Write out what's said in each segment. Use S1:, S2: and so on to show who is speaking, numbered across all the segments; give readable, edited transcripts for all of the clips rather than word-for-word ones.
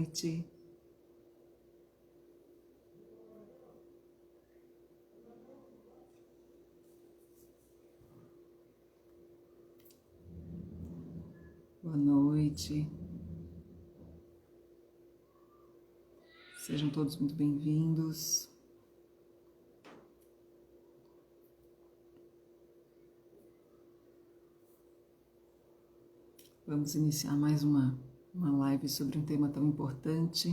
S1: noite. Boa noite. Sejam todos muito bem-vindos. Vamos iniciar mais uma live sobre um tema tão importante,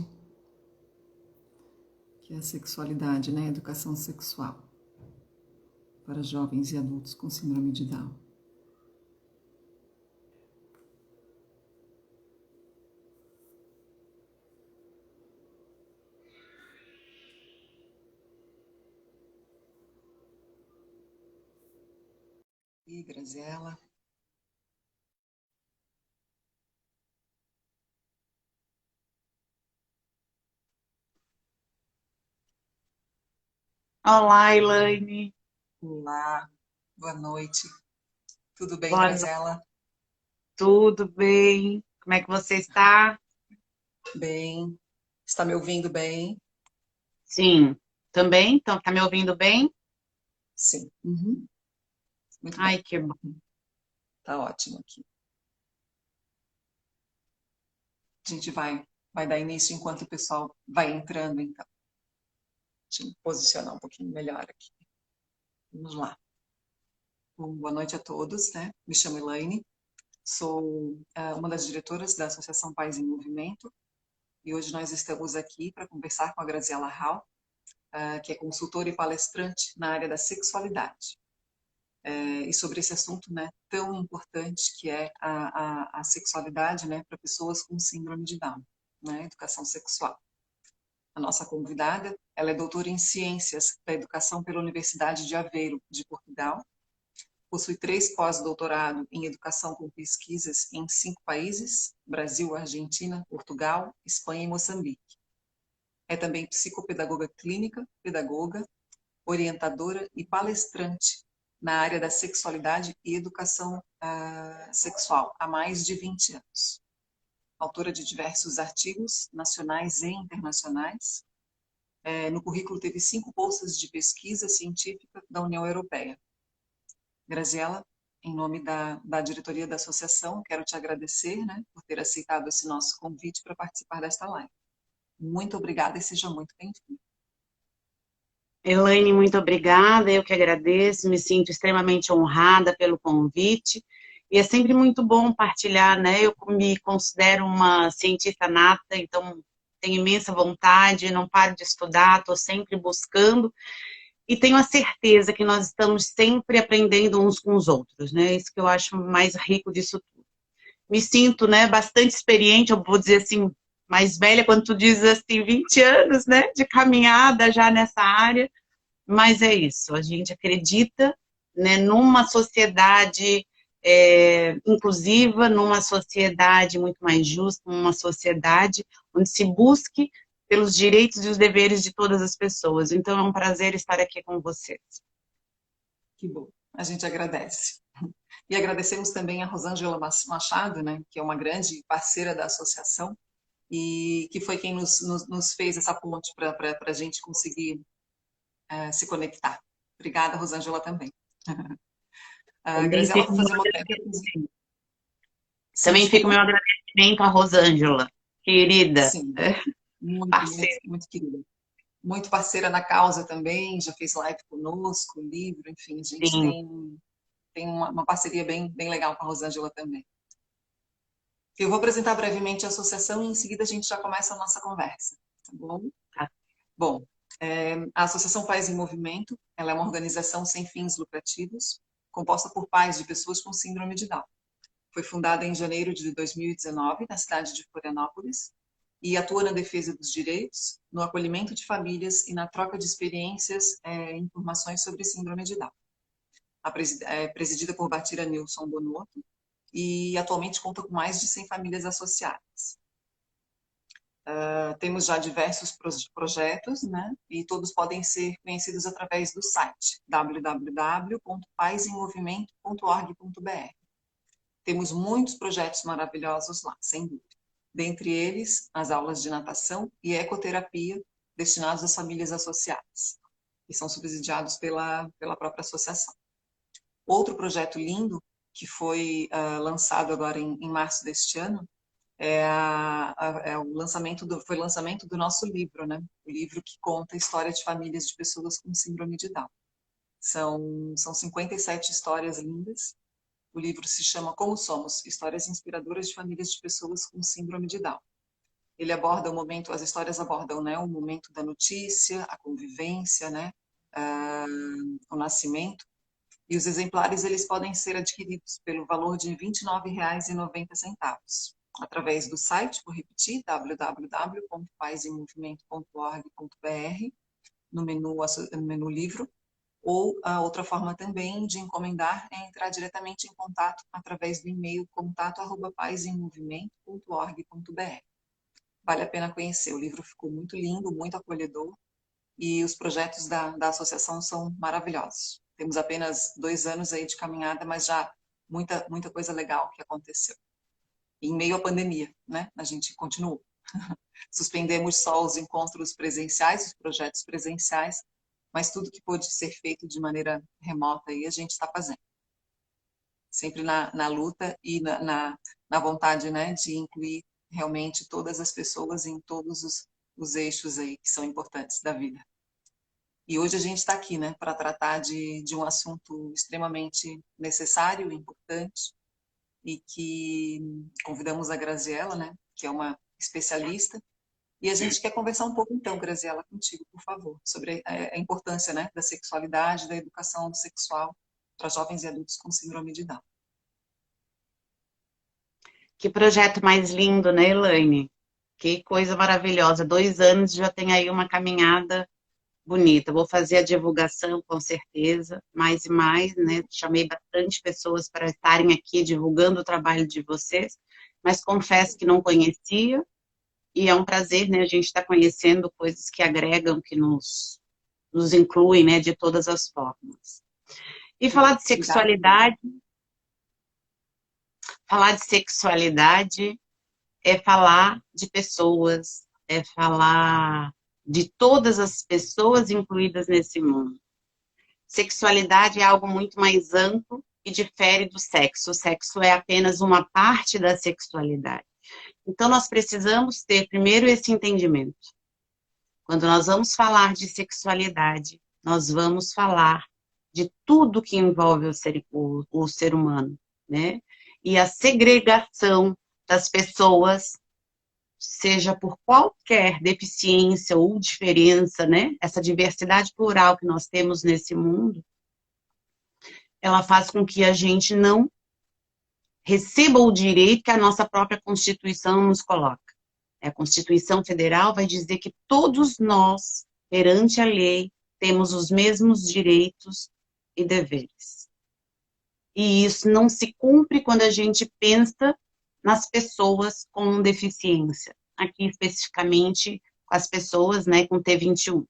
S1: que é a sexualidade, né? A educação sexual para jovens e adultos com síndrome de Down. E Graziela.
S2: Olá, Elaine.
S1: Olá, boa noite. Tudo bem,
S2: Boa noite.
S1: Graziela?
S2: Tudo bem? Como é que você está?
S1: Bem. Está me ouvindo bem?
S2: Sim, também? Então, tá me ouvindo bem?
S1: Sim. Uhum. Muito bem.
S2: Ai, que bom.
S1: Tá ótimo aqui. A gente vai dar início enquanto o pessoal vai entrando, então. Deixa eu me posicionar um pouquinho melhor aqui. Vamos lá. Bom, boa noite a todos, né? Me chamo Elaine, sou uma das diretoras da Associação Pais em Movimento e hoje nós estamos aqui para conversar com a Graziela Hall, que é consultora e palestrante na área da sexualidade. E sobre esse assunto, né, tão importante que é a sexualidade, né, para pessoas com síndrome de Down, né, educação sexual. A nossa convidada, ela é doutora em Ciências da Educação pela Universidade de Aveiro, de Portugal. Possui 3 pós-doutorado em Educação com pesquisas em 5 países: Brasil, Argentina, Portugal, Espanha e Moçambique. É também psicopedagoga clínica, pedagoga, orientadora e palestrante na área da sexualidade e educação sexual há mais de 20 anos. Autora de diversos artigos nacionais e internacionais. No currículo teve 5 bolsas de pesquisa científica da União Europeia. Graziela, em nome da diretoria da associação, quero te agradecer, né, por ter aceitado esse nosso convite para participar desta live. Muito obrigada e seja muito bem-vinda.
S2: Elaine, muito obrigada. Eu que agradeço, me sinto extremamente honrada pelo convite. E é sempre muito bom partilhar, né? Eu me considero uma cientista nata, então tenho imensa vontade, não paro de estudar, estou sempre buscando. E tenho a certeza que nós estamos sempre aprendendo uns com os outros, né? Isso que eu acho mais rico disso tudo. Me sinto, né, bastante experiente, eu vou dizer assim, mais velha, quando tu dizes assim, 20 anos, né, de caminhada já nessa área, mas é isso, a gente acredita, né, numa sociedade inclusiva, numa sociedade muito mais justa, numa sociedade onde se busque pelos direitos e os deveres de todas as pessoas. Então é um prazer estar aqui com vocês.
S1: Que bom, a gente agradece. E agradecemos também a Rosângela Machado, né, que é uma grande parceira da associação e que foi quem nos fez essa ponte para a gente conseguir se conectar. Obrigada, Rosângela, também. A
S2: Também
S1: Graziela
S2: fica
S1: vai
S2: o meu
S1: fazer uma pergunta.
S2: agradecimento.
S1: Sim,
S2: Também fica o
S1: desculpa?
S2: meu agradecimento a Rosângela, querida,
S1: Sim, muito, muito,
S2: parceira.
S1: muito querida. Muito parceira na causa também, já fez live conosco, livro, enfim, a gente
S2: Sim.
S1: tem uma parceria bem legal com a Rosângela também. Eu vou apresentar brevemente a associação e em seguida a gente já começa a nossa conversa, tá bom?
S2: Tá.
S1: Bom, a Associação Pais em Movimento, ela é uma organização sem fins lucrativos, composta por pais de pessoas com síndrome de Down. Foi fundada em janeiro de 2019, na cidade de Florianópolis, e atua na defesa dos direitos, no acolhimento de famílias e na troca de experiências e informações sobre síndrome de Down. Presidida por Batira Nilson Bonotto, e atualmente conta com mais de 100 famílias associadas. Temos já diversos projetos, né? E todos podem ser conhecidos através do site www.paisemmovimento.org.br. Temos muitos projetos maravilhosos lá, sem dúvida. dentre eles as aulas de natação e ecoterapia destinados às famílias associadas, que são subsidiados pela própria associação. Outro projeto lindo, que foi lançado agora em março deste ano, foi o lançamento do nosso livro, né? O livro que conta a história de famílias de pessoas com síndrome de Down. São 57 histórias lindas. O livro se chama Como Somos, Histórias Inspiradoras de Famílias de Pessoas com Síndrome de Down. Ele aborda as histórias abordam, né, o momento da notícia, a convivência, né, o nascimento. E os exemplares eles podem ser adquiridos pelo valor de R$ 29,90, através do site, vou repetir, www.paisemmovimento.org.br, no menu livro, ou a outra forma também de encomendar é entrar diretamente em contato através do e-mail contato@paisemmovimento.org.br. Vale a pena conhecer, o livro ficou muito lindo, muito acolhedor, e os projetos da associação são maravilhosos. Temos apenas 2 anos aí de caminhada, mas já muita coisa legal que aconteceu. Em meio à pandemia, né? A gente continuou. Suspendemos só os encontros presenciais, os projetos presenciais, mas tudo que pôde ser feito de maneira remota aí a gente está fazendo. Sempre na luta e na vontade, né, de incluir realmente todas as pessoas em todos os eixos aí que são importantes da vida. E hoje a gente está aqui, né, para tratar de um assunto extremamente necessário, importante, e que convidamos a Graziela, né, que é uma especialista, e a gente quer conversar um pouco então, Graziela, contigo, por favor, sobre a importância, né, da sexualidade, da educação sexual para jovens e adultos com síndrome de Down.
S2: Que projeto mais lindo, né, Elaine? Que coisa maravilhosa. 2 anos já tem aí uma caminhada bonita. Vou fazer a divulgação, com certeza, mais e mais, né? Chamei bastante pessoas para estarem aqui divulgando o trabalho de vocês, mas confesso que não conhecia, e é um prazer, né? A gente está conhecendo coisas que agregam, que nos incluem, né? De todas as formas. E falar de sexualidade é falar de pessoas, é falar de todas as pessoas incluídas nesse mundo. Sexualidade é algo muito mais amplo e difere do sexo. O sexo é apenas uma parte da sexualidade. Então, nós precisamos ter primeiro esse entendimento. Quando nós vamos falar de sexualidade, nós vamos falar de tudo que envolve o ser humano, né? E a segregação das pessoas, seja por qualquer deficiência ou diferença, né? Essa diversidade plural que nós temos nesse mundo, ela faz com que a gente não receba o direito que a nossa própria Constituição nos coloca. A Constituição Federal vai dizer que todos nós, perante a lei, temos os mesmos direitos e deveres. E isso não se cumpre quando a gente pensa nas pessoas com deficiência. Aqui, especificamente, com as pessoas, né, com T21.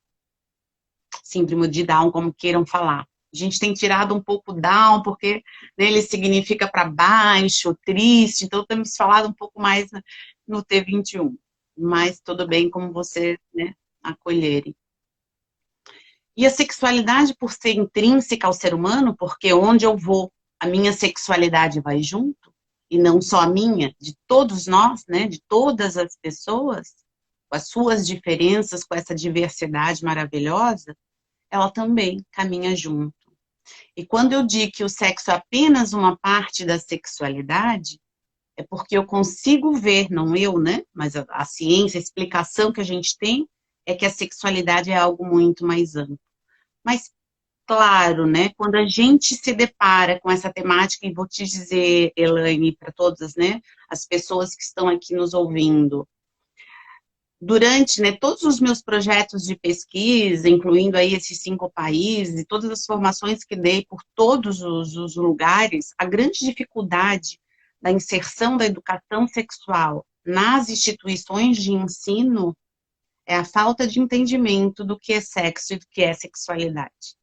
S2: Síndrome de Down, como queiram falar. A gente tem tirado um pouco Down, porque ele significa para baixo, triste, então temos falado um pouco mais no T21. Mas tudo bem como vocês, né, acolherem. E a sexualidade, por ser intrínseca ao ser humano, porque onde eu vou, a minha sexualidade vai junto, e não só a minha, de todos nós, né, de todas as pessoas, com as suas diferenças, com essa diversidade maravilhosa, ela também caminha junto. E quando eu digo que o sexo é apenas uma parte da sexualidade, é porque eu consigo ver, não eu, né, mas a ciência, a explicação que a gente tem, é que a sexualidade é algo muito mais amplo. Mas, claro, né, quando a gente se depara com essa temática, e vou te dizer, Elaine, para todas, né, as pessoas que estão aqui nos ouvindo, durante, né, todos os meus projetos de pesquisa, incluindo aí esses 5 países, e todas as formações que dei por todos os lugares, a grande dificuldade da inserção da educação sexual nas instituições de ensino é a falta de entendimento do que é sexo e do que é sexualidade.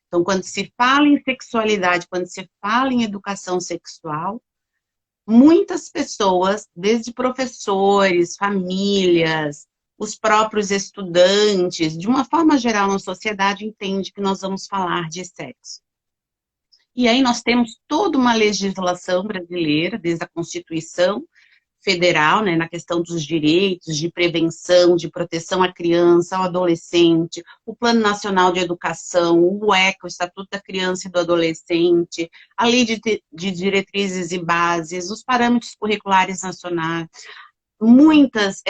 S2: Então, quando se fala em sexualidade, quando se fala em educação sexual, muitas pessoas, desde professores, famílias, os próprios estudantes, de uma forma geral na sociedade, entende que nós vamos falar de sexo. E aí nós temos toda uma legislação brasileira, desde a Constituição Federal, né, na questão dos direitos, de prevenção, de proteção à criança, ao adolescente, o Plano Nacional de Educação, o ECA, o Estatuto da Criança e do Adolescente, a Lei de Diretrizes e Bases, os parâmetros curriculares nacionais, muitas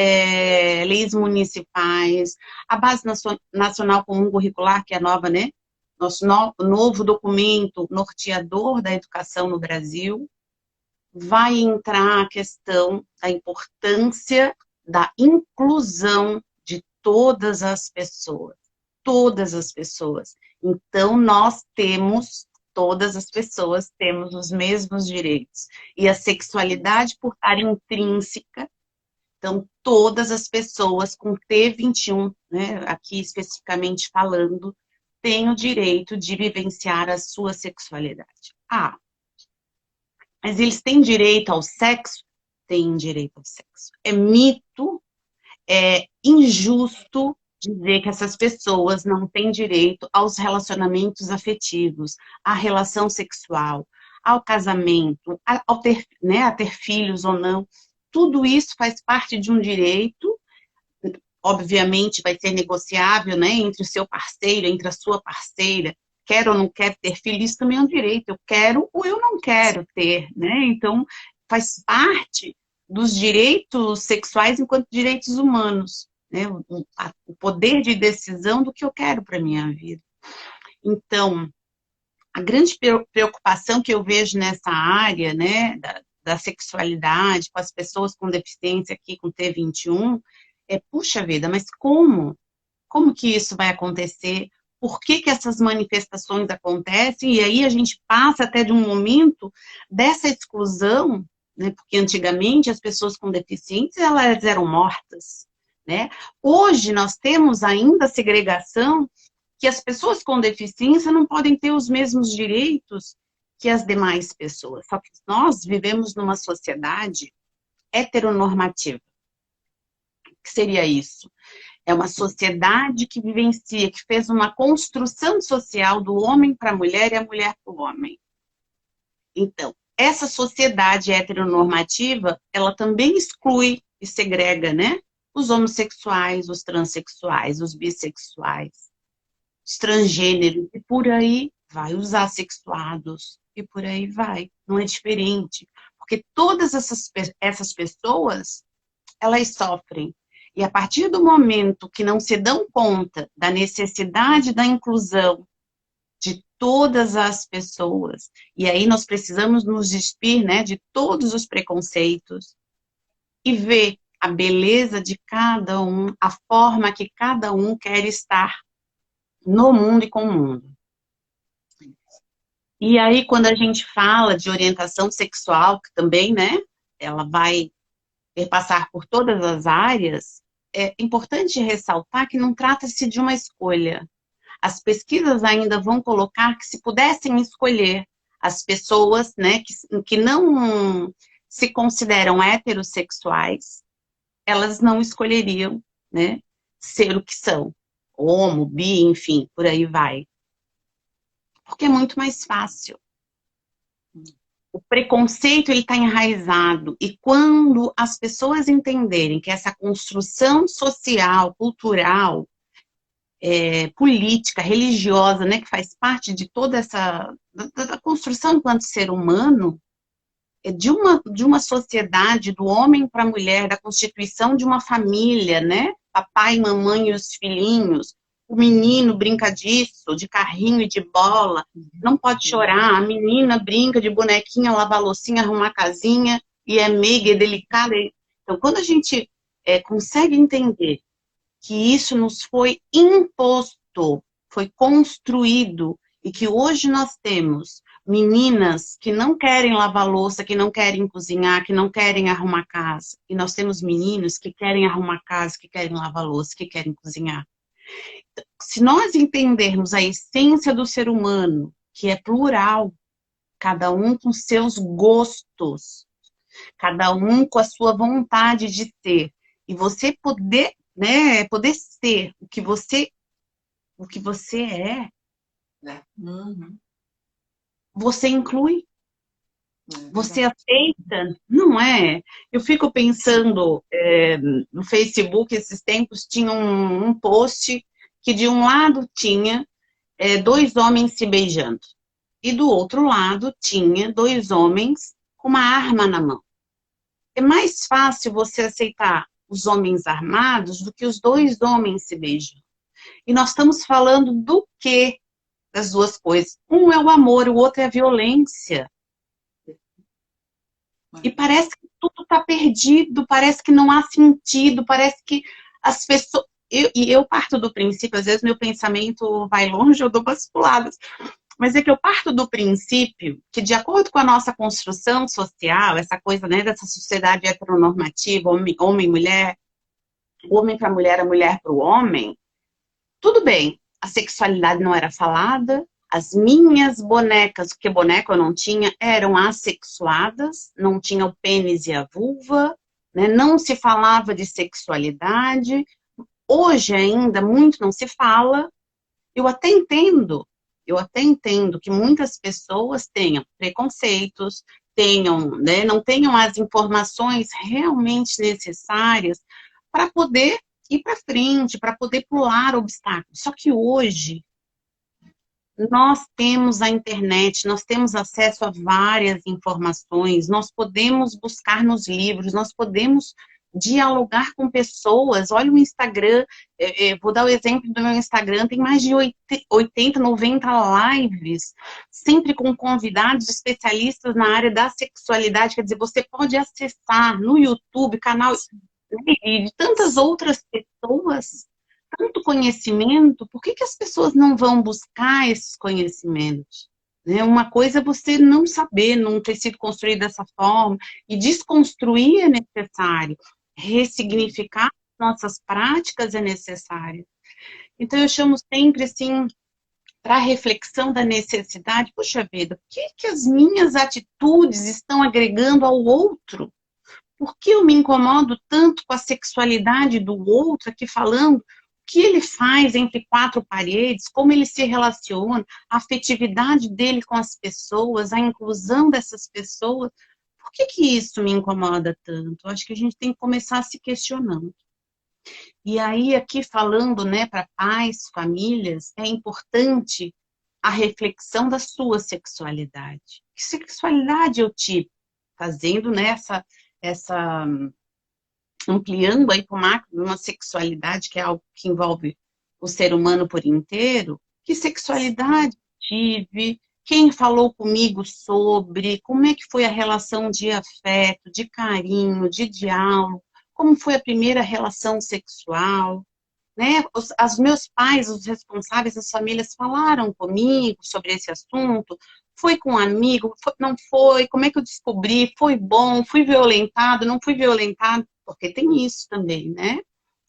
S2: leis municipais, a Base Nacional Comum Curricular, que é a nova, né? Nosso novo documento norteador da educação no Brasil, vai entrar a questão da importância da inclusão de todas as pessoas. Todas as pessoas. Então, nós temos, todas as pessoas temos os mesmos direitos. E a sexualidade, por estar intrínseca, então, todas as pessoas com T21, né, aqui especificamente falando, têm o direito de vivenciar a sua sexualidade. Ah, mas eles têm direito ao sexo? Têm direito ao sexo. É mito, é injusto dizer que essas pessoas não têm direito aos relacionamentos afetivos, à relação sexual, ao casamento, a ter filhos ou não. Tudo isso faz parte de um direito, obviamente vai ser negociável, né, entre o seu parceiro, entre a sua parceira, quer ou não quer ter filho, isso também é um direito, eu quero ou eu não quero ter, né, então faz parte dos direitos sexuais enquanto direitos humanos, né, o poder de decisão do que eu quero para a minha vida. Então, a grande preocupação que eu vejo nessa área, né, da sexualidade, com as pessoas com deficiência aqui, com T21, é, puxa vida, mas como? Como que isso vai acontecer? Por que que essas manifestações acontecem? E aí a gente passa até de um momento dessa exclusão, né, porque antigamente as pessoas com deficiência, elas eram mortas, né? Hoje nós temos ainda a segregação que as pessoas com deficiência não podem ter os mesmos direitos que as demais pessoas. Só que nós vivemos numa sociedade heteronormativa. O que seria isso? É uma sociedade que vivencia, que fez uma construção social do homem para a mulher e a mulher para o homem. Então, essa sociedade heteronormativa, ela também exclui e segrega, né? Os homossexuais, os transexuais, os bissexuais, os transgêneros, e por aí vai, os assexuados, e por aí vai. Não é diferente. Porque todas essas pessoas, elas sofrem. E a partir do momento que não se dão conta da necessidade da inclusão de todas as pessoas, e aí nós precisamos nos despir, né, de todos os preconceitos e ver a beleza de cada um, a forma que cada um quer estar no mundo e com o mundo. E aí, quando a gente fala de orientação sexual, que também, né, ela vai perpassar por todas as áreas, é importante ressaltar que não trata-se de uma escolha. As pesquisas ainda vão colocar que se pudessem escolher as pessoas, né, que não se consideram heterossexuais, elas não escolheriam, né, ser o que são. Homo, bi, enfim, por aí vai. Porque é muito mais fácil. O preconceito, ele está enraizado. E quando as pessoas entenderem que essa construção social, cultural, política, religiosa, né, que faz parte de toda essa da construção enquanto ser humano, de uma sociedade, do homem para a mulher, da constituição de uma família, né? Papai, mamãe e os filhinhos. O menino brinca disso, de carrinho e de bola, não pode chorar. A menina brinca de bonequinha, lavar loucinha, arrumar casinha, e é meiga, é delicada. Então, quando a gente consegue entender que isso nos foi imposto, foi construído, e que hoje nós temos meninas que não querem lavar louça, que não querem cozinhar, que não querem arrumar casa, e nós temos meninos que querem arrumar casa, que querem lavar louça, que querem cozinhar. Se nós entendermos a essência do ser humano, que é plural, cada um com seus gostos, cada um com a sua vontade de ser. E você poder, né, poder ser o que você é,
S1: né? Uhum.
S2: você inclui,
S1: É
S2: você
S1: verdade.
S2: aceita, não é? Eu fico
S1: Sim.
S2: pensando, no Facebook, esses tempos, tinha um post que de um lado tinha dois homens se beijando. E do outro lado tinha dois homens com uma arma na mão. É mais fácil você aceitar os homens armados do que os dois homens se beijando. E nós estamos falando do quê das duas coisas? Um é o amor, o outro é a violência. E
S1: É.
S2: parece que tudo está perdido, parece que não há sentido, parece que as pessoas. Eu parto do princípio, às vezes meu pensamento vai longe, eu dou umas puladas. Mas é que eu parto do princípio que, de acordo com a nossa construção social, essa coisa, né, dessa sociedade heteronormativa, homem, mulher, o homem para a mulher para o homem, tudo bem, a sexualidade não era falada, as minhas bonecas, porque boneca eu não tinha, eram assexuadas, não tinha o pênis e a vulva, né, não se falava de sexualidade, hoje ainda muito não se fala, eu até entendo, eu até entendo que muitas pessoas tenham preconceitos, tenham, né, não tenham as informações realmente necessárias para poder ir para frente, para poder pular obstáculos. Só que hoje nós temos a internet, nós temos acesso a várias informações, nós podemos buscar nos livros, nós podemos dialogar com pessoas. Olha o Instagram, vou dar o exemplo do meu Instagram, tem mais de 80, 90 lives, sempre com convidados especialistas na área da sexualidade, quer dizer, você pode acessar no YouTube, canal, né, e de tantas outras pessoas, tanto conhecimento, por que que as pessoas não vão buscar esses conhecimentos? Né? Uma coisa é você não saber, não ter sido construído dessa forma, e desconstruir é necessário, ressignificar nossas práticas é necessário. Então, eu chamo sempre, assim, para a reflexão da necessidade, puxa vida, o que que as minhas atitudes estão agregando ao outro? Por que eu me incomodo tanto com a sexualidade do outro, aqui falando o que ele faz entre quatro paredes, como ele se relaciona, a afetividade dele com as pessoas, a inclusão dessas pessoas? Por que que isso me incomoda tanto? Eu acho que a gente tem que começar se questionando. E aí, aqui falando, né, para pais, famílias, é importante a reflexão da sua sexualidade. Que sexualidade eu tive? Fazendo nessa, essa ampliando aí para o macro, uma sexualidade que é algo que envolve o ser humano por inteiro, que sexualidade tive, quem falou comigo sobre, como é que foi a relação de afeto, de carinho, de diálogo, como foi a primeira relação sexual, né? Os meus pais, os responsáveis das famílias, falaram comigo sobre esse assunto. Foi com um amigo? Não foi? Como é que eu descobri? Foi bom? Fui violentado? Não fui violentado? Porque tem isso também, né?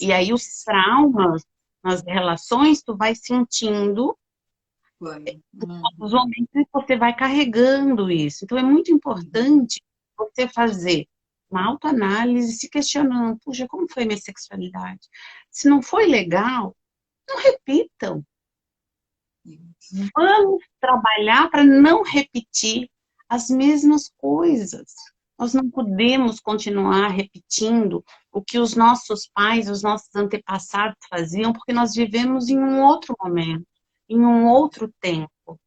S2: E aí os traumas nas relações, tu vai sentindo
S1: Foi.
S2: os
S1: Uhum.
S2: momentos que você vai carregando isso. Então é muito
S1: Uhum.
S2: importante você fazer uma autoanálise, se questionando, puxa, como foi minha sexualidade? Se não foi legal, não repitam.
S1: Isso.
S2: Vamos trabalhar para não repetir as mesmas coisas. Nós não podemos continuar repetindo o que os nossos pais, os nossos antepassados faziam, porque nós vivemos em um outro momento, em um outro tempo.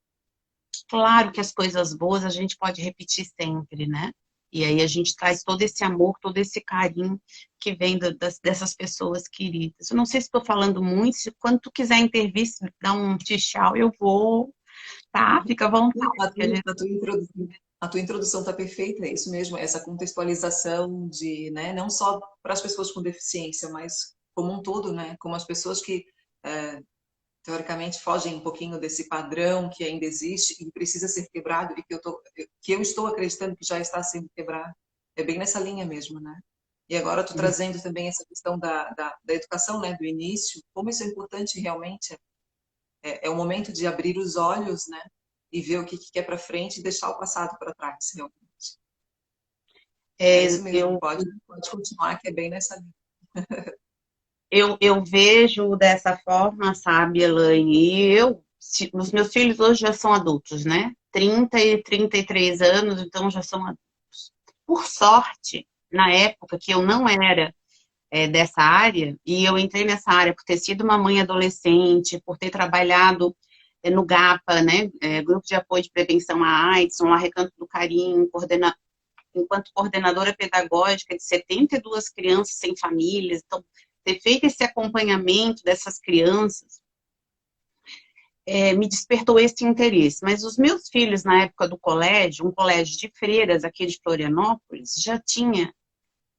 S2: Claro que as coisas boas a gente pode repetir sempre, né? E aí a gente traz todo esse amor, todo esse carinho que vem dessas pessoas queridas. Eu não sei se estou falando muito, se quando tu quiser intervir, se dar um tchau, eu vou, tá? Fica à vontade.
S1: Não, a tua introdução está perfeita, é isso mesmo, essa contextualização de, né, não só para as pessoas com deficiência, mas como um todo, né, como as pessoas que teoricamente fogem um pouquinho desse padrão que ainda existe e precisa ser quebrado e que eu estou acreditando que já está sendo quebrado. É bem nessa linha mesmo, né? E agora tu trazendo também essa questão da educação, né, do início, como isso é importante realmente, é o momento de abrir os olhos, né, e ver o que quer para frente e deixar o passado para trás, realmente. É
S2: É,
S1: isso mesmo, pode continuar, que é bem nessa linha.
S2: eu vejo dessa forma, sabe, Elaine? E os meus filhos hoje já são adultos, né? 30 e 33 anos, então já são adultos. Por sorte, na época que eu não era dessa área, e eu entrei nessa área por ter sido uma mãe adolescente, por ter trabalhado no GAPA, né? Grupo de Apoio de Prevenção à AIDS, no Recanto do Carinho, enquanto coordenadora pedagógica de 72 crianças sem famílias. Então, ter feito esse acompanhamento dessas crianças me despertou esse interesse. Mas os meus filhos, na época do colégio, um colégio de freiras aqui de Florianópolis, já tinha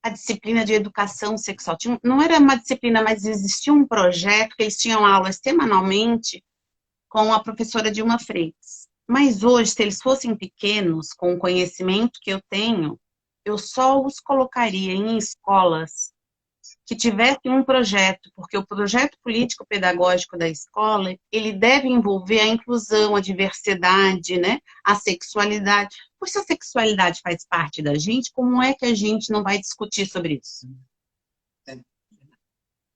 S2: a disciplina de educação sexual. Não era uma disciplina, mas existia um projeto que eles tinham aulas semanalmente com a professora Dilma Freitas. Mas hoje, se eles fossem pequenos, com o conhecimento que eu tenho, eu só os colocaria em escolas que tivessem um projeto, porque o projeto político-pedagógico da escola, ele deve envolver a inclusão, a diversidade, né? A sexualidade. Pois se a sexualidade faz parte da gente, como é que a gente não vai discutir sobre isso?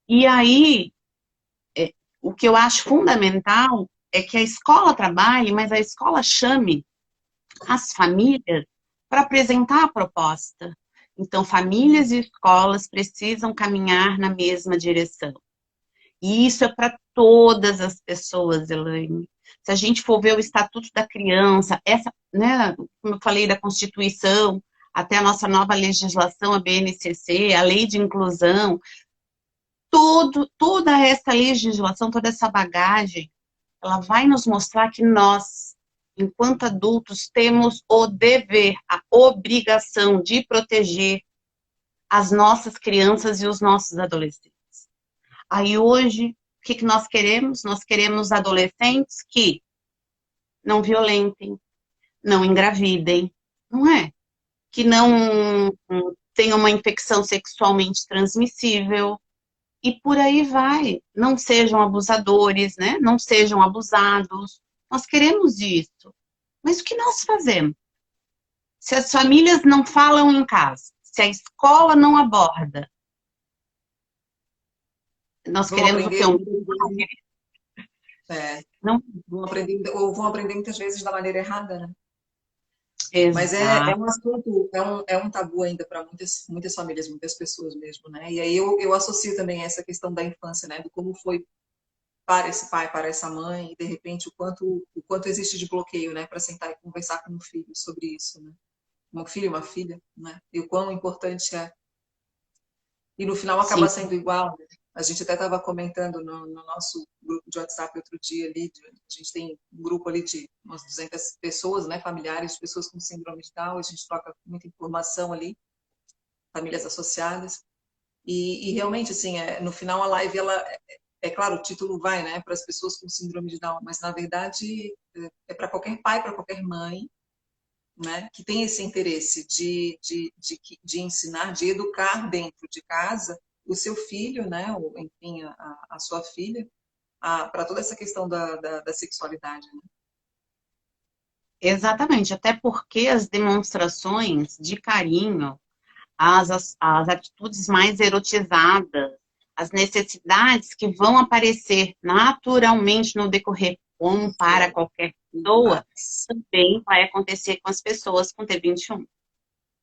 S2: E aí, o que eu acho fundamental é que a escola trabalhe, mas a escola chame as famílias para apresentar a proposta. Então, famílias e escolas precisam caminhar na mesma direção. E isso é para todas as pessoas, Elaine. Se a gente for ver o Estatuto da Criança, né, como eu falei da Constituição, até a nossa nova legislação, a BNCC, a Lei de Inclusão, toda essa legislação, toda essa bagagem, ela vai nos mostrar que nós, enquanto adultos, temos o dever, a obrigação de proteger as nossas crianças e os nossos adolescentes. Aí hoje, o que nós queremos? Nós queremos adolescentes que não violentem, não engravidem, não é? Que não tenham uma infecção sexualmente transmissível, e por aí vai. Não sejam abusadores, né? Não sejam abusados. Nós queremos isso. Mas o que nós fazemos? Se as famílias não falam em casa, se a escola não aborda, nós
S1: Vão
S2: queremos o quê?
S1: aprender, é,
S2: Não,
S1: vão aprender muitas vezes da maneira errada, né? Mas é
S2: exato.
S1: um assunto, é um tabu ainda para muitas famílias, muitas pessoas mesmo, né? E aí eu associo também essa questão da infância, né? Do como foi para esse pai, para essa mãe, e de repente o quanto existe de bloqueio, né? Para sentar e conversar com um filho sobre isso, né? Um filho, uma filha, né? E o quão importante é. E no final acaba
S2: Sim,
S1: sendo igual, né? A gente até estava comentando no nosso grupo de WhatsApp outro dia ali, a gente tem um grupo ali de umas 200 pessoas, né, familiares de pessoas com síndrome de Down, a gente troca muita informação ali, famílias associadas, e realmente, assim, no final a live, ela, é claro, o título vai, né, para as pessoas com síndrome de Down, mas na verdade é para qualquer pai, para qualquer mãe, né, que tem esse interesse de ensinar, de educar dentro de casa o seu filho, né, ou, enfim, a sua filha, para toda essa questão da sexualidade. Né?
S2: exatamente. Até porque as demonstrações de carinho, as atitudes mais erotizadas, as necessidades que vão aparecer naturalmente no decorrer, como para qualquer pessoa, também vai acontecer com as pessoas com T21,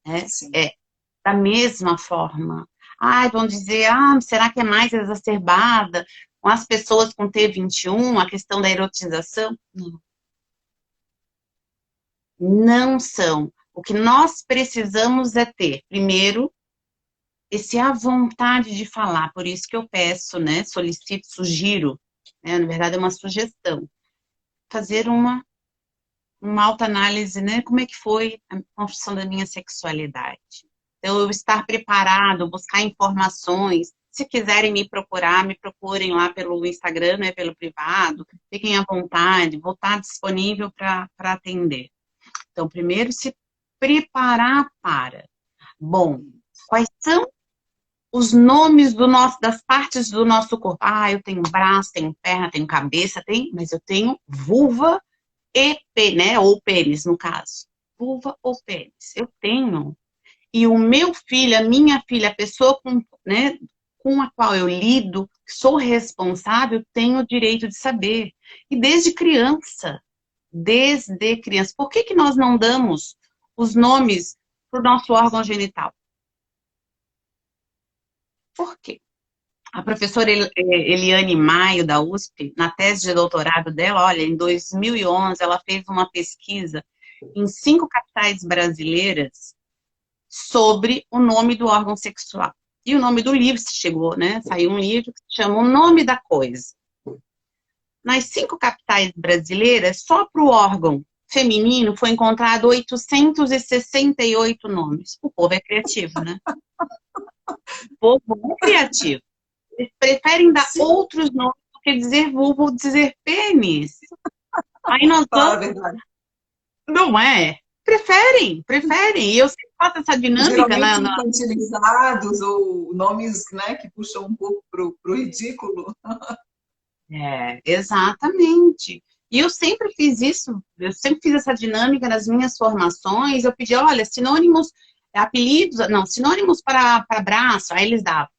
S2: né?
S1: Sim.
S2: Da mesma forma. Ai, vão dizer, será que é mais exacerbada com as pessoas com T21, a questão da erotização? Não. Não são. O que nós precisamos é ter, primeiro, esse a vontade de falar. Por isso que eu peço, né, solicito, sugiro, né, na verdade é uma sugestão, fazer uma autoanálise, né, como é que foi a construção da minha sexualidade. Então, eu estar preparado, buscar informações. Se quiserem me procurar, me procurem lá pelo Instagram, né, pelo privado. Fiquem à vontade, vou estar disponível para atender. Então, primeiro, se preparar para. Bom, quais são os nomes das partes do nosso corpo? Eu tenho braço, tenho perna, tenho cabeça, mas eu tenho vulva e pênis, né? Ou pênis, no caso. Vulva ou pênis. Eu tenho. E o meu filho, a minha filha, a pessoa com, né, com a qual eu lido, sou responsável, tenho o direito de saber. E desde criança, por que que nós não damos os nomes para o nosso órgão genital? Por quê? A professora Eliane Maio, da USP, na tese de doutorado dela, olha, em 2011, ela fez uma pesquisa em 5 capitais brasileiras sobre o nome do órgão sexual. E o nome do livro chegou, né? Saiu um livro que se chama O Nome da Coisa. Nas 5 capitais brasileiras, só para o órgão feminino foi encontrado 868 nomes. O povo é criativo, né? O povo é criativo. Eles preferem dar
S1: Sim.
S2: outros nomes do que dizer vulva ou dizer pênis. Aí nós
S1: Fala a
S2: vamos...
S1: verdade.
S2: Não é? Preferem. E eu sempre faço essa dinâmica
S1: Geralmente infantilizados ou nomes, né, que puxam um pouco pro ridículo.
S2: Exatamente. E eu sempre fiz isso, eu sempre fiz essa dinâmica nas minhas formações. Eu pedi, olha, sinônimos, apelidos, não, sinônimos para braço, aí eles davam.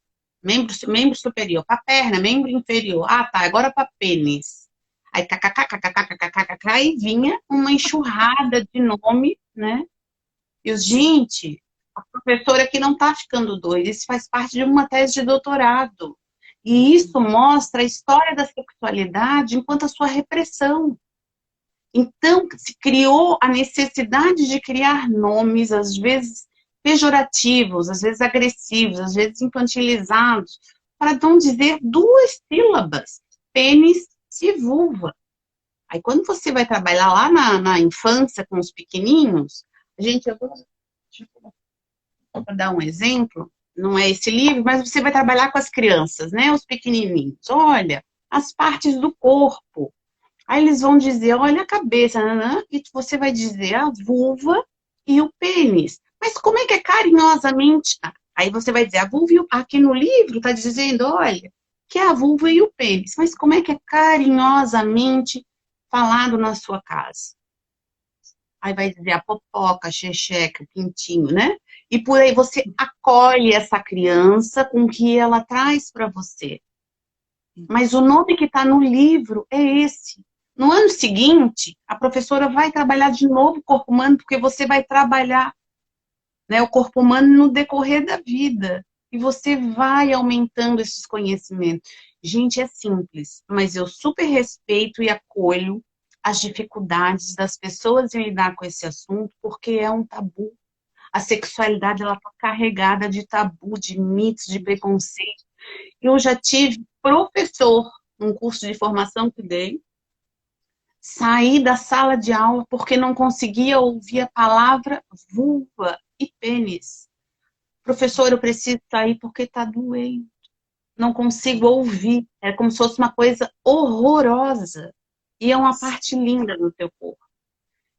S2: Membro superior, para perna, membro inferior. Ah, tá, agora para pênis. Aí, kkkkkkkkkk, e vinha uma enxurrada de nome, né? E os, gente, a professora aqui não tá ficando doida, isso faz parte de uma tese de doutorado. E isso mostra a história da sexualidade enquanto a sua repressão. Então, se criou a necessidade de criar nomes, às vezes pejorativos, às vezes agressivos, às vezes infantilizados, para não dizer 2 sílabas, pênis e vulva. Aí, quando você vai trabalhar lá na infância com os pequenininhos, gente, eu vou dar um exemplo, não é esse livro, mas você vai trabalhar com as crianças, né, os pequenininhos. Olha, as partes do corpo. Aí eles vão dizer, olha a cabeça, né? E você vai dizer a vulva e o pênis. Mas como é que é carinhosamente? Aí você vai dizer, a vulva e o... Aqui no livro está dizendo, olha, que é a vulva e o pênis. Mas como é que é carinhosamente falado na sua casa? Aí vai dizer a popoca, a xexeca, o pintinho, né? E por aí você acolhe essa criança com o que ela traz para você. Mas o nome que está no livro é esse. No ano seguinte, a professora vai trabalhar de novo o corpo humano, porque você vai trabalhar, né, o corpo humano no decorrer da vida. E você vai aumentando esses conhecimentos. Gente, é simples, mas eu super respeito e acolho as dificuldades das pessoas em lidar com esse assunto, porque é um tabu. A sexualidade, ela está carregada de tabu, de mitos, de preconceito. Eu já tive professor, num curso de formação que dei, sair da sala de aula porque não conseguia ouvir a palavra vulva e pênis. Professor, eu preciso sair porque está doendo. Não consigo ouvir. É como se fosse uma coisa horrorosa. E é uma parte linda do teu corpo.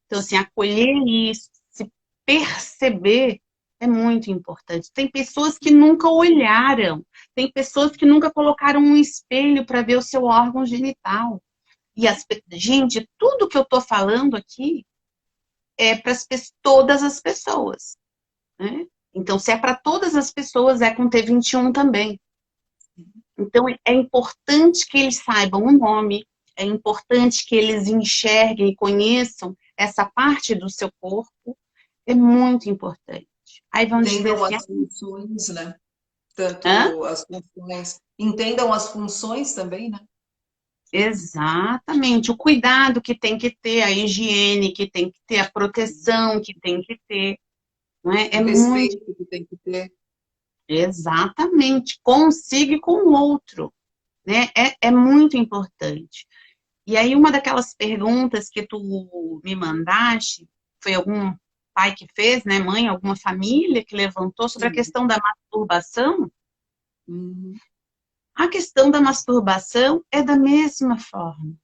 S2: Então, assim, acolher isso, se perceber, é muito importante. Tem pessoas que nunca olharam. Tem pessoas que nunca colocaram um espelho para ver o seu órgão genital. E gente, tudo que eu estou falando aqui é para todas as pessoas, né? Então, se é para todas as pessoas, é com T21 também. Então, é importante que eles saibam o nome, é importante que eles enxerguem e conheçam essa parte do seu corpo, é muito importante. Aí vão dizer
S1: Entendam
S2: assim,
S1: as funções, né?
S2: hã?
S1: Tanto as funções, entendam as funções também, né?
S2: Exatamente, o cuidado que tem que ter, a higiene que tem que ter, a proteção que tem que ter, não é?
S1: O
S2: É muito,
S1: respeito que tem que ter.
S2: exatamente, consigo e com o outro, né? É muito importante. E aí, uma daquelas perguntas que tu me mandaste, foi algum pai que fez, né, mãe, alguma família que levantou sobre a
S1: Sim.
S2: questão da masturbação.
S1: Uhum.
S2: A questão da masturbação é da mesma forma.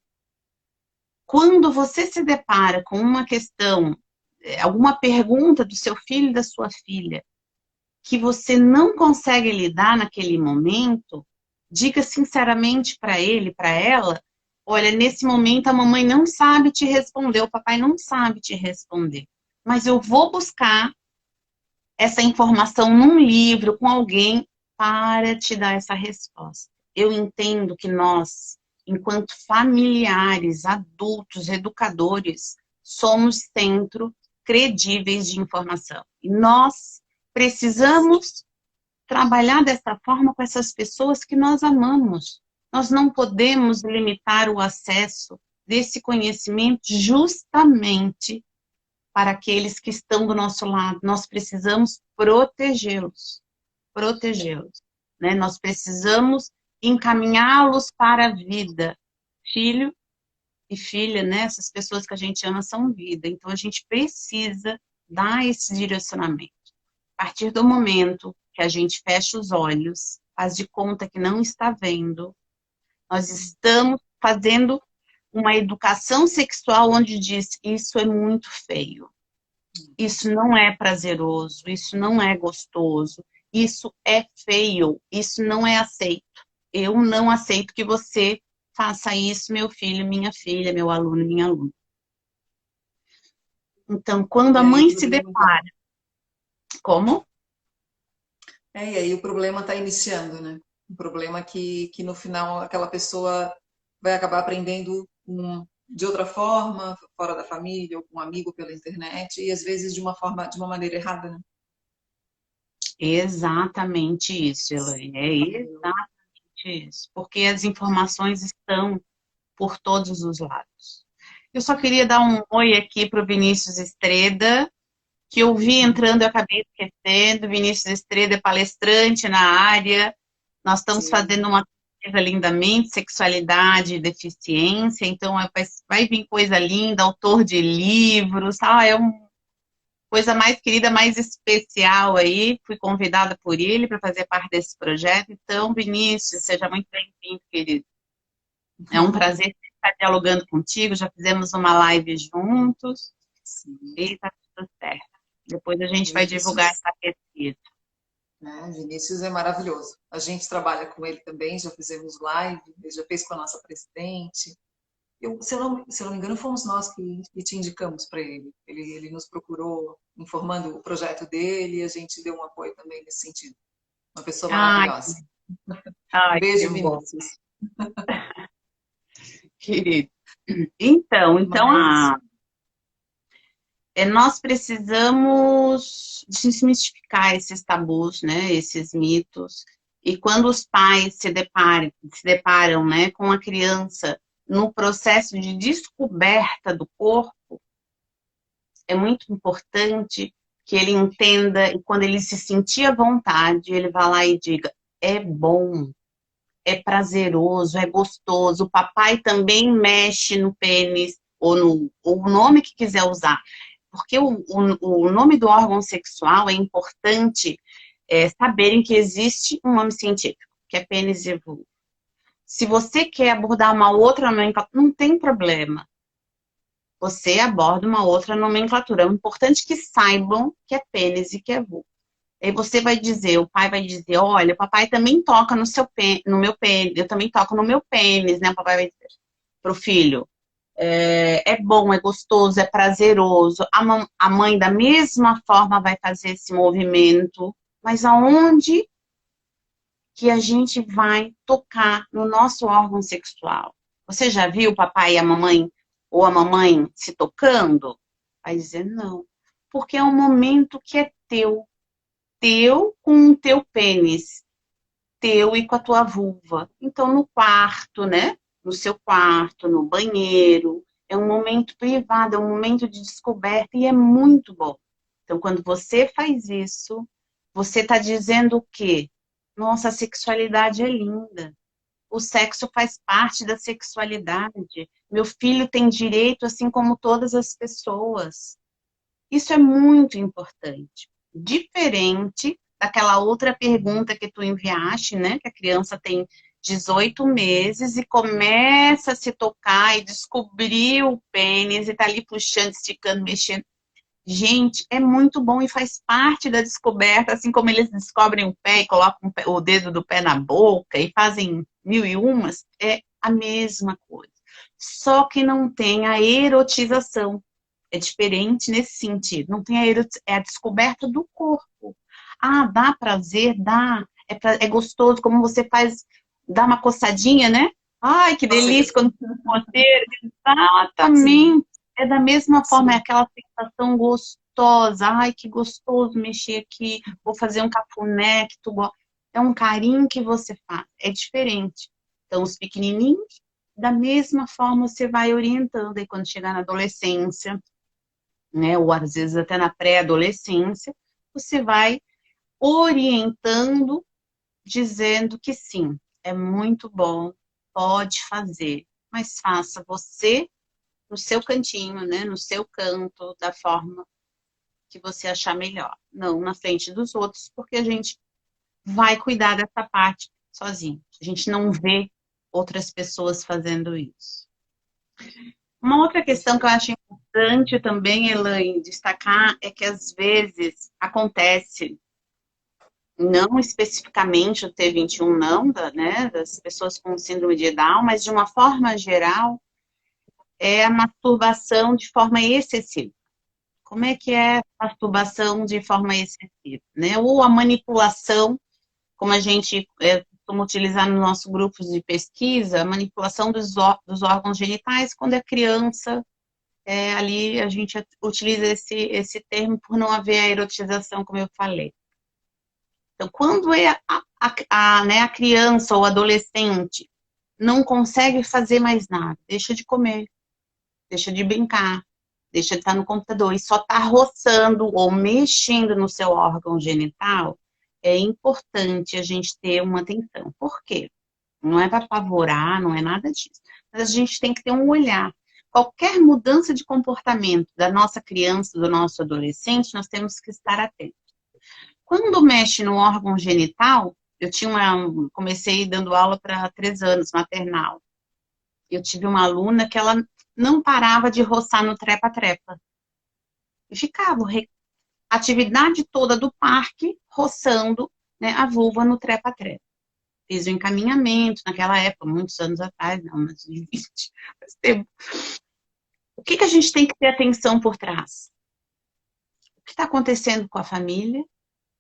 S2: Quando você se depara com uma questão, alguma pergunta do seu filho e da sua filha, que você não consegue lidar naquele momento, diga sinceramente para ele, para ela, olha, nesse momento a mamãe não sabe te responder, o papai não sabe te responder, mas eu vou buscar essa informação num livro, com alguém, para te dar essa resposta. Eu entendo que nós, enquanto familiares, adultos, educadores, somos centro credíveis de informação. E nós precisamos trabalhar dessa forma com essas pessoas que nós amamos. Nós não podemos limitar o acesso desse conhecimento justamente para aqueles que estão do nosso lado. Nós precisamos protegê-los, né? Nós precisamos encaminhá-los para a vida. Filho e filha, né? Essas pessoas que a gente ama são vida. Então, a gente precisa dar esse direcionamento. A partir do momento que a gente fecha os olhos, faz de conta que não está vendo, nós estamos fazendo uma educação sexual onde diz isso é muito feio, isso não é prazeroso, isso não é gostoso, isso é feio, isso não é aceito. Eu não aceito que você faça isso, meu filho, minha filha, meu aluno, minha aluna. Então, quando a mãe se depara... Como?
S1: E aí o problema está iniciando, né? Um problema que no final aquela pessoa vai acabar aprendendo de outra forma, fora da família, ou com um amigo pela internet, e às vezes de uma maneira errada, né?
S2: Exatamente isso, Elaine. É exatamente isso. Porque as informações estão por todos os lados. Eu só queria dar um oi aqui para o Vinícius Estreda, que eu vi entrando e acabei esquecendo. Vinícius Estreda é palestrante na área. Nós estamos fazendo uma coisa lindamente, sexualidade e deficiência. Então, vai vir coisa linda, autor de livros. É uma coisa mais querida, mais especial aí. Fui convidada por ele para fazer parte desse projeto. Então, Vinícius, seja muito bem-vindo, querido. É um prazer estar dialogando contigo. Já fizemos uma live juntos.
S1: Sim.
S2: E está tudo certo. Depois a gente vai divulgar essa pesquisa.
S1: Vinícius é maravilhoso. A gente trabalha com ele também, já fizemos live, ele já fez com a nossa presidente. Se eu não me engano, fomos nós que te indicamos para ele. Ele nos procurou informando o projeto dele e a gente deu um apoio também nesse sentido. Uma pessoa maravilhosa. Beijo, Vinícius.
S2: Querido. Então nós precisamos desmistificar esses tabus, né, esses mitos. E quando os pais se deparam, né, com a criança no processo de descoberta do corpo, é muito importante que ele entenda, e quando ele se sentir à vontade, ele vá lá e diga, é bom, é prazeroso, é gostoso, o papai também mexe no pênis, ou o nome que quiser usar. Porque o nome do órgão sexual é importante saberem que existe um nome científico, que é pênis e vulva. Se você quer abordar uma outra nomenclatura, não tem problema. Você aborda uma outra nomenclatura. É importante que saibam que é pênis e que é vulva. Aí você vai dizer, o pai vai dizer, olha, o papai também toca no meu pênis, eu também toco no meu pênis, né? O papai vai dizer pro filho. É bom, é gostoso, é prazeroso. A mãe, da mesma forma, vai fazer esse movimento. Mas aonde que a gente vai tocar no nosso órgão sexual? Você já viu o papai e a mamãe, ou a mamãe se tocando? Vai dizer não. Porque é um momento que é teu. Teu com o teu pênis. Teu e com a tua vulva. Então, no quarto, né? No seu quarto, no banheiro. É um momento privado, é um momento de descoberta e é muito bom. Então, quando você faz isso, você está dizendo o quê? Nossa, a sexualidade é linda. O sexo faz parte da sexualidade. Meu filho tem direito, assim como todas as pessoas. Isso é muito importante. Diferente daquela outra pergunta que tu enviaste, né? Que a criança tem 18 meses e começa a se tocar e descobrir o pênis e tá ali puxando, esticando, mexendo. Gente, é muito bom e faz parte da descoberta, assim como eles descobrem o pé e colocam o dedo do pé na boca e fazem mil e umas, é a mesma coisa. Só que não tem a erotização. É diferente nesse sentido. Não tem é a descoberta do corpo. Ah, dá prazer, dá. É gostoso, como você faz, dá uma coçadinha, né? Ai, que delícia
S1: Nossa,
S2: quando você coceira.
S1: sim,
S2: Exatamente. É da mesma forma, é
S1: sim,
S2: aquela sensação gostosa. Ai, que gostoso mexer aqui. Vou fazer um cafuné que tu gosta. É um carinho que você faz. É diferente. Então, os pequenininhos, da mesma forma, você vai orientando. Aí, quando chegar na adolescência, né, ou às vezes até na pré-adolescência, você vai orientando, dizendo que sim, é muito bom, pode fazer, mas faça você no seu cantinho, né, no seu canto, da forma que você achar melhor, não na frente dos outros, porque a gente vai cuidar dessa parte sozinho. A gente não vê outras pessoas fazendo isso. Uma outra questão que eu
S1: perfeito.
S2: acho importante também, Elaine, destacar é que às vezes acontece, não especificamente o T21 não, né, das pessoas com síndrome de Down, mas de uma forma geral, é a masturbação de forma excessiva. Como é que é a masturbação de forma excessiva, né? Ou a manipulação, como a gente costuma utilizar no nosso grupo de pesquisa, a manipulação dos órgãos genitais quando é criança. Ali a gente utiliza esse termo por não haver a erotização, como eu falei. Então, quando é né, a criança ou adolescente não consegue fazer mais nada, deixa de comer, deixa de brincar, deixa de estar no computador e só está roçando ou mexendo no seu órgão genital, é importante a gente ter uma atenção. Por quê? Não é para apavorar, não é nada disso. Mas a gente tem que ter um olhar. Qualquer mudança de comportamento da nossa criança, do nosso adolescente, nós temos que estar atentos. Quando mexe no órgão genital, comecei dando aula para 3 anos, maternal. Eu tive uma aluna que ela não parava de roçar no trepa-trepa. E ficava a atividade toda do parque roçando, né, a vulva no trepa-trepa. Fiz o encaminhamento naquela época, muitos anos atrás, não, mas de 20. Faz tempo. O que a gente tem que ter atenção por trás? O que está acontecendo com a família?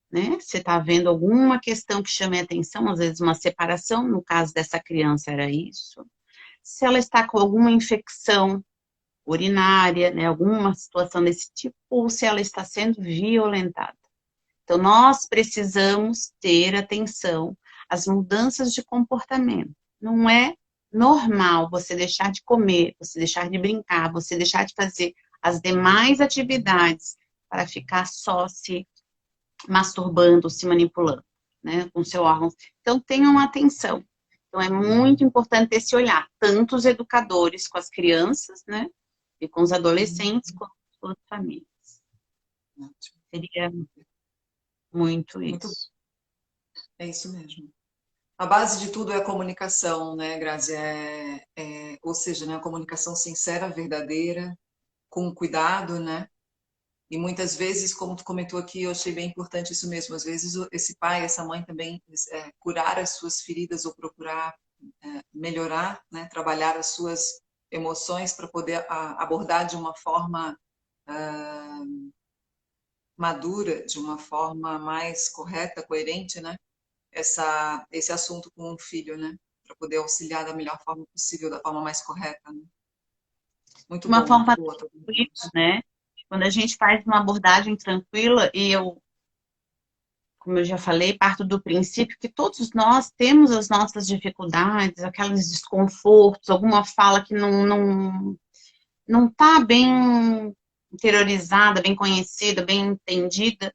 S2: Né? Você está vendo alguma questão que chame a atenção, às vezes uma separação, no caso dessa criança era isso. Se ela está com alguma infecção urinária, né, alguma situação desse tipo, ou se ela está sendo violentada. Então, nós precisamos ter atenção às mudanças de comportamento. Não é normal você deixar de comer, você deixar de brincar, você deixar de fazer as demais atividades para ficar só se masturbando, se manipulando, né, com seu órgão. Então, tenham atenção. Então, é muito importante esse olhar, tanto os educadores com as crianças, né, e com os adolescentes, quanto com as famílias.
S1: Ótimo.
S2: Seria muito
S1: Muito,
S2: isso.
S1: é isso mesmo. A base de tudo é a comunicação, né, Grazi? Ou seja, né, a comunicação sincera, verdadeira, com cuidado, né? E muitas vezes, como tu comentou aqui, eu achei bem importante isso mesmo. Às vezes, esse pai, essa mãe também curar as suas feridas ou procurar melhorar, né? Trabalhar as suas emoções para poder abordar de uma forma ah, madura, de uma forma mais correta, coerente, né? Esse assunto com um filho, né? Para poder auxiliar da melhor forma possível, da forma mais correta, né?
S2: De
S1: Muito
S2: uma
S1: bom, muito
S2: forma
S1: boa.
S2: tranquila, né? Quando a gente faz uma abordagem tranquila, e eu, como eu já falei, parto do princípio que todos nós temos as nossas dificuldades, aqueles desconfortos, alguma fala que não está bem interiorizada, bem conhecida, bem entendida.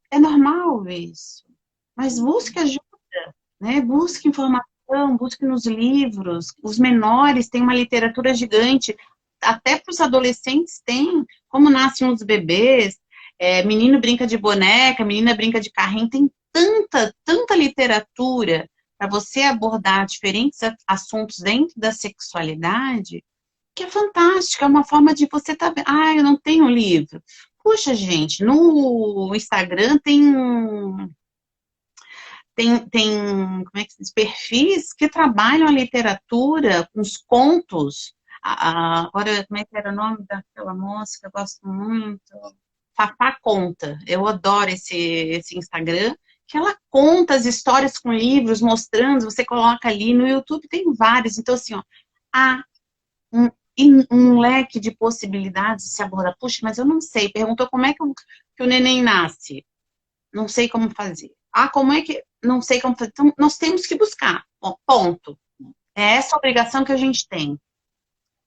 S2: É normal isso. Mas busque ajuda, né? Busque informação, busque nos livros. Os menores têm uma literatura gigante. Até para os adolescentes tem. Como nascem os bebês. Menino brinca de boneca, menina brinca de carrinho. Tem tanta literatura para você abordar diferentes assuntos dentro da sexualidade que é fantástica, é uma forma de você estar vendo. Ah, eu não tenho livro. Puxa, gente, no Instagram tem como é que se diz? Perfis que trabalham a literatura, com os contos. Agora, como é que era o nome daquela moça que eu gosto muito? Fafá Conta. Eu adoro esse Instagram, que ela conta as histórias com livros, mostrando, você coloca ali, no YouTube tem vários. Então, assim, ó, há um, um leque de possibilidades de se abordar. Puxa, mas eu não sei. Perguntou como é que o neném nasce. Não sei como fazer. Ah, como é que... Não sei como fazer. Então, nós temos que buscar. Bom, ponto. É essa a obrigação que a gente tem.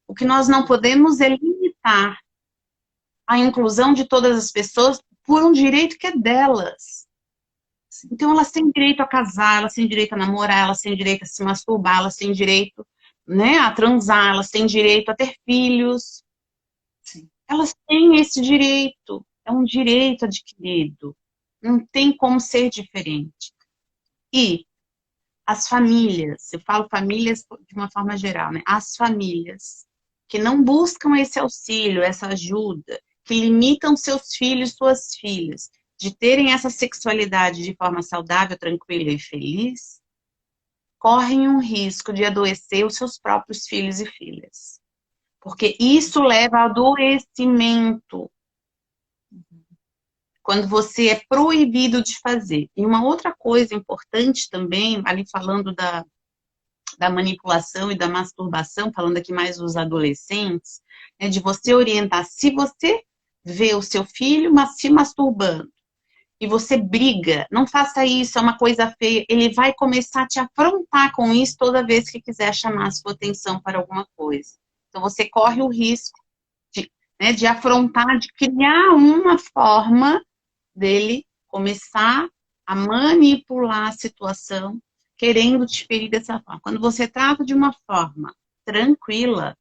S2: O que nós não podemos é limitar a inclusão de todas as pessoas por um direito que é delas. Então, elas têm direito a casar, elas têm direito a namorar, elas têm direito a se masturbar, elas têm direito, né, a transar, elas têm direito a ter filhos.
S1: Sim.
S2: Elas têm esse direito. É um direito adquirido. Não tem como ser diferente. E as famílias, eu falo famílias de uma forma geral, né? As famílias que não buscam esse auxílio, essa ajuda, que limitam seus filhos, suas filhas, de terem essa sexualidade de forma saudável, tranquila e feliz, correm um risco de adoecer os seus próprios filhos e filhas. Porque isso leva ao adoecimento. Quando você é proibido de fazer. E uma outra coisa importante também, ali falando da manipulação e da masturbação, falando aqui mais dos adolescentes, é de você orientar. Se você vê o seu filho se masturbando e você briga, não faça isso, é uma coisa feia, ele vai começar a te afrontar com isso toda vez que quiser chamar a sua atenção para alguma coisa. Então você corre o risco de, né, de afrontar, de criar uma forma dele começar a manipular a situação, querendo te ferir dessa forma. Quando você trata de uma forma tranquila,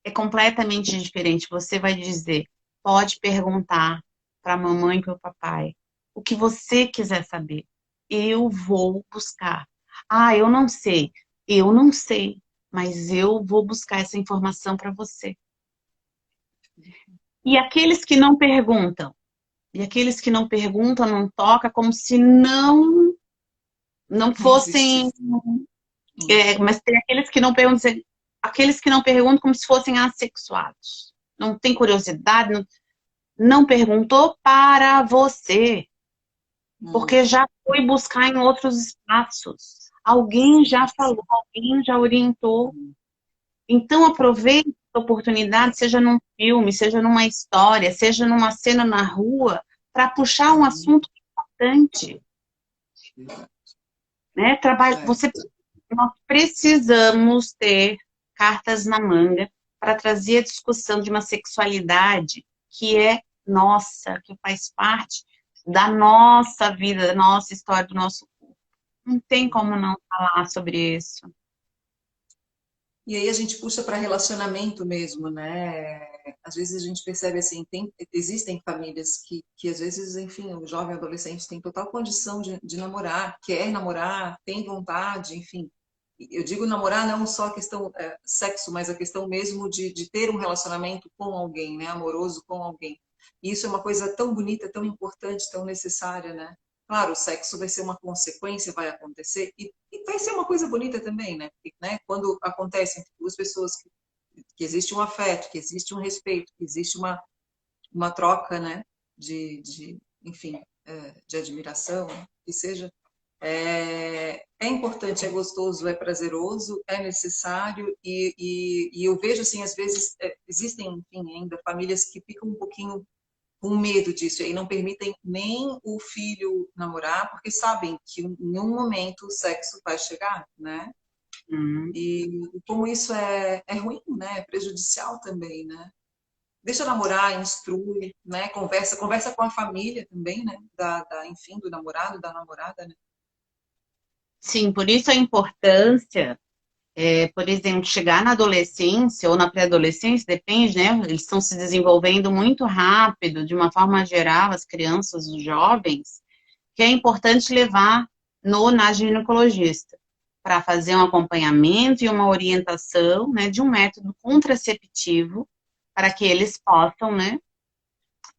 S2: é completamente diferente. Você vai dizer, pode perguntar para a mamãe e para o papai o que você quiser saber. Eu vou buscar. Ah, eu não sei. Eu não sei, mas eu vou buscar essa informação para você. E aqueles que não perguntam? E aqueles que não perguntam, não tocam, como se não
S1: Não
S2: fossem...
S1: existe.
S2: mas tem aqueles que não perguntam como se fossem assexuados. Não tem curiosidade, não perguntou para você, porque já foi buscar em outros espaços. Alguém já falou, alguém já orientou. Então aproveite a oportunidade, seja num filme, seja numa história, seja numa cena na rua, para puxar um assunto importante. Né? Nós precisamos ter cartas na manga para trazer a discussão de uma sexualidade que é nossa, que faz parte da nossa vida, da nossa história, do nosso corpo. Não tem como não falar sobre isso.
S1: E aí a gente puxa para relacionamento mesmo, né? Às vezes a gente percebe assim, existem famílias que às vezes, enfim, o jovem adolescente tem total condição de namorar, quer namorar, tem vontade, enfim. Eu digo namorar não só a questão sexo, mas a questão mesmo de ter um relacionamento com alguém, né? Amoroso com alguém. E isso é uma coisa tão bonita, tão importante, tão necessária, né? Claro, o sexo vai ser uma consequência, vai acontecer, e vai ser uma coisa bonita também, né? Porque, né, quando acontece entre duas pessoas que existe um afeto, que existe um respeito, que existe uma troca, né? Enfim, de admiração, que seja. É importante, é gostoso, é prazeroso, é necessário, e eu vejo, assim, às vezes, existem, enfim, ainda famílias que ficam um pouquinho com medo disso, e aí não permitem nem o filho namorar, porque sabem que em um momento o sexo vai chegar, né? E como isso é ruim, né? É prejudicial também, né? Deixa namorar, instrui, né? Conversa com a família também, né? Enfim, do namorado, da namorada, né?
S2: Sim, por isso a importância, por exemplo, chegar na adolescência ou na pré-adolescência, depende, né? Eles estão se desenvolvendo muito rápido, de uma forma geral, as crianças, os jovens, que é importante levar na ginecologista para fazer um acompanhamento e uma orientação, né, de um método contraceptivo para que eles possam, né,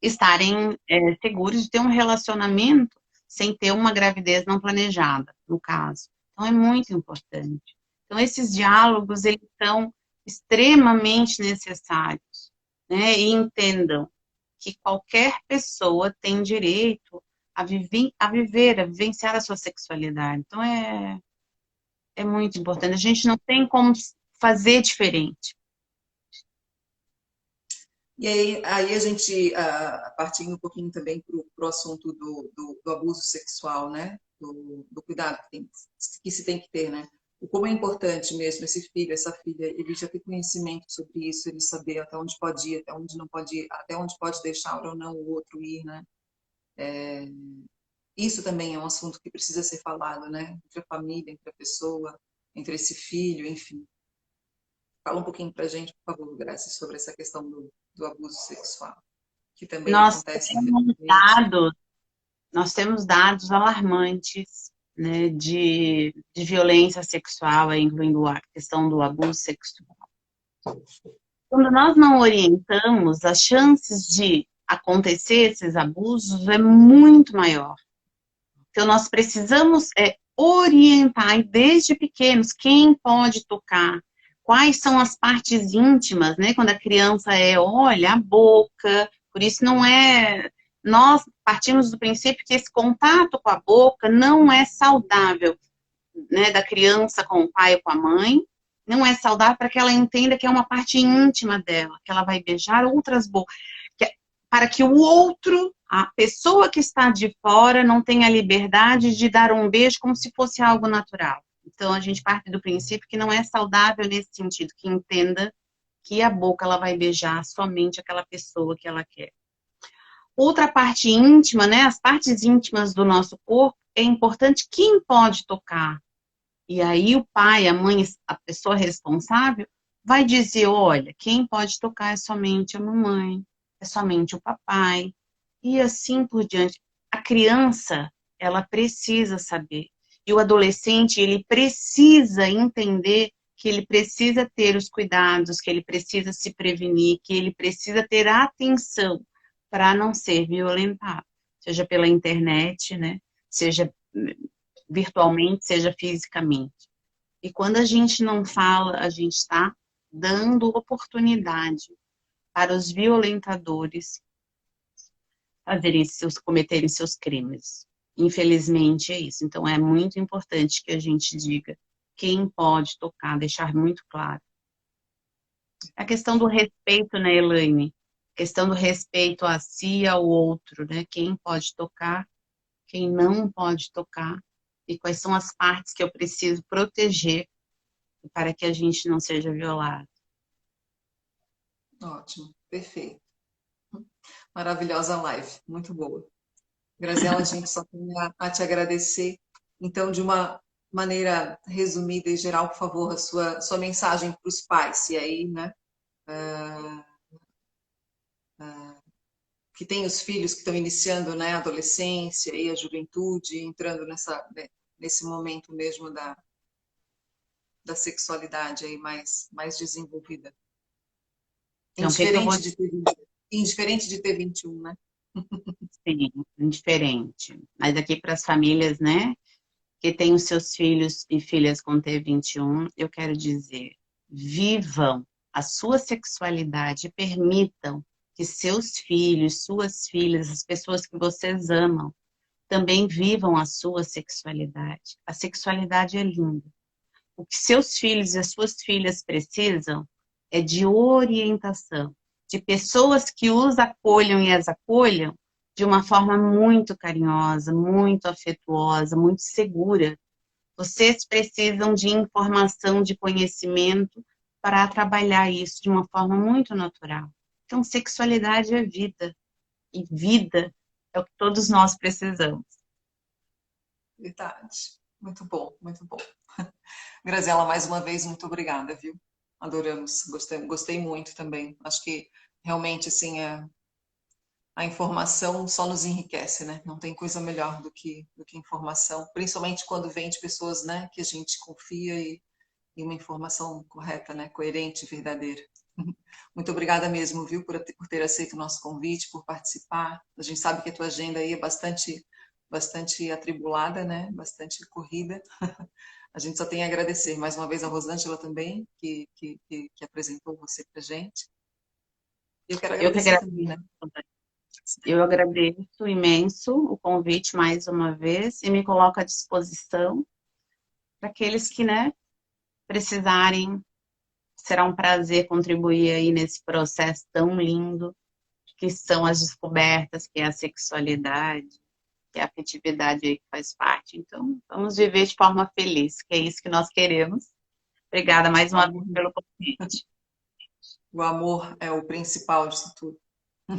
S2: estarem seguros de ter um relacionamento sem ter uma gravidez não planejada, no caso. Então, é muito importante. Então, esses diálogos, eles são extremamente necessários, né? E entendam que qualquer pessoa tem direito a vivenciar a sua sexualidade. Então, é muito importante. A gente não tem como fazer diferente.
S1: E aí a gente, partindo um pouquinho também para o assunto do abuso sexual, né? Do cuidado que se tem que ter, né? O como é importante mesmo esse filho, essa filha, ele já ter conhecimento sobre isso, ele saber até onde pode ir, até onde não pode ir, até onde pode deixar ou não o outro ir, né? Isso também é um assunto que precisa ser falado, né? Entre a família, entre a pessoa, entre esse filho, enfim. Fala um pouquinho para a gente, por favor, Graça, sobre essa questão do abuso sexual, que também
S2: Nós
S1: acontece,
S2: temos
S1: infelizmente.
S2: dados, nós temos dados alarmantes, né, de violência sexual, incluindo a questão do abuso sexual. Quando nós não orientamos, as chances de acontecer esses abusos é muito maior. Então, nós precisamos orientar, e desde pequenos, quem pode tocar, quais são as partes íntimas, né? Quando a criança olha, a boca, por isso não é... Nós partimos do princípio que esse contato com a boca não é saudável, né? Da criança com o pai ou com a mãe, não é saudável para que ela entenda que é uma parte íntima dela, que ela vai beijar outras bocas, para que o outro, a pessoa que está de fora, não tenha liberdade de dar um beijo como se fosse algo natural. Então, a gente parte do princípio que não é saudável nesse sentido, que entenda que a boca ela vai beijar somente aquela pessoa que ela quer. Outra parte íntima, né? As partes íntimas do nosso corpo, é importante quem pode tocar. E aí o pai, a mãe, a pessoa responsável, vai dizer, olha, quem pode tocar é somente a mamãe, é somente o papai, e assim por diante. A criança, ela precisa saber. E o adolescente, ele precisa entender que ele precisa ter os cuidados, que ele precisa se prevenir, que ele precisa ter atenção para não ser violentado, seja pela internet, né? Seja virtualmente, seja fisicamente. E quando a gente não fala, a gente está dando oportunidade para os violentadores cometerem seus crimes. Infelizmente é isso. Então é muito importante que a gente diga quem pode tocar, deixar muito claro. A questão do respeito, né, Elaine? A questão do respeito a si e ao outro, né? Quem pode tocar, quem não pode tocar, e quais são as partes que eu preciso proteger para que a gente não seja violado.
S1: Ótimo, perfeito. Maravilhosa live, muito boa. Graziela, a gente só tem a te agradecer. Então, de uma maneira resumida e geral, por favor, a sua mensagem para os pais, e aí, né, que tem os filhos que estão iniciando, né, a adolescência e a juventude, entrando nesse momento mesmo da sexualidade aí mais desenvolvida.
S2: Então, o que que eu vou
S1: Indiferente de ter 21, né?
S2: dizer? Indiferente. Mas aqui para as famílias, né, que têm os seus filhos e filhas com T21, eu quero dizer, vivam a sua sexualidade e permitam que seus filhos, suas filhas, as pessoas que vocês amam, também vivam a sua sexualidade. A sexualidade é linda. O que seus filhos e as suas filhas precisam é de orientação, de pessoas que os acolham e as acolham de uma forma muito carinhosa, muito afetuosa, muito segura. Vocês precisam de informação, de conhecimento para trabalhar isso de uma forma muito natural. Então, sexualidade é vida. E vida é o que todos nós precisamos.
S1: Verdade. Muito bom, muito bom. Graziela, mais uma vez, muito obrigada, viu? Adoramos, gostei muito também. Acho que realmente, assim, a informação só nos enriquece, né? Não tem coisa melhor do que informação, principalmente quando vem de pessoas, né, que a gente confia e uma informação correta, né, coerente, verdadeira. Muito obrigada mesmo, viu, por ter aceito o nosso convite, por participar. A gente sabe que a tua agenda aí é bastante atribulada, né? Bastante corrida, A gente só tem a agradecer mais uma vez a Rosângela também, que apresentou você para gente. E eu quero
S2: Eu que
S1: agradecer
S2: agradeço.
S1: também, né?
S2: Eu agradeço imenso o convite mais uma vez e me coloco à disposição para aqueles que, né, precisarem. Será um prazer contribuir aí nesse processo tão lindo que são as descobertas, que é a sexualidade, que é a afetividade aí que faz parte. Então, vamos viver de forma feliz, que é isso que nós queremos. Obrigada mais
S1: O
S2: uma vez
S1: amor,
S2: pelo convite.
S1: o amor é o principal disso tudo.
S2: É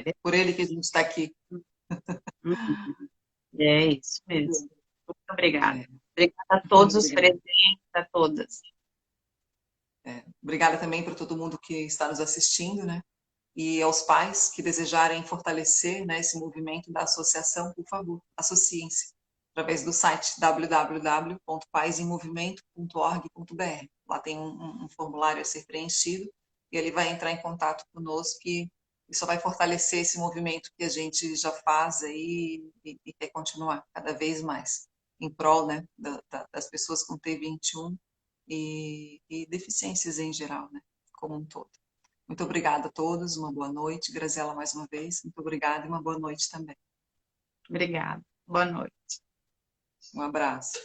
S2: verdade.
S1: Por ele que a gente está aqui.
S2: É isso mesmo. Muito obrigada.
S1: É,
S2: Obrigada a todos
S1: muito
S2: os
S1: obrigada.
S2: presentes, a todas.
S1: Obrigada também para todo mundo que está nos assistindo, né? E aos pais que desejarem fortalecer, né, esse movimento da associação, por favor, associem-se através do site www.paisemmovimento.org.br. Lá tem um formulário a ser preenchido e ele vai entrar em contato conosco e isso vai fortalecer esse movimento que a gente já faz aí e quer continuar cada vez mais em prol, né, das pessoas com T21 e deficiências em geral, né, como um todo. Muito obrigada a todos, uma boa noite. Graziela, mais uma vez, muito obrigada e uma boa noite também.
S2: Obrigada. Boa noite.
S1: Um abraço.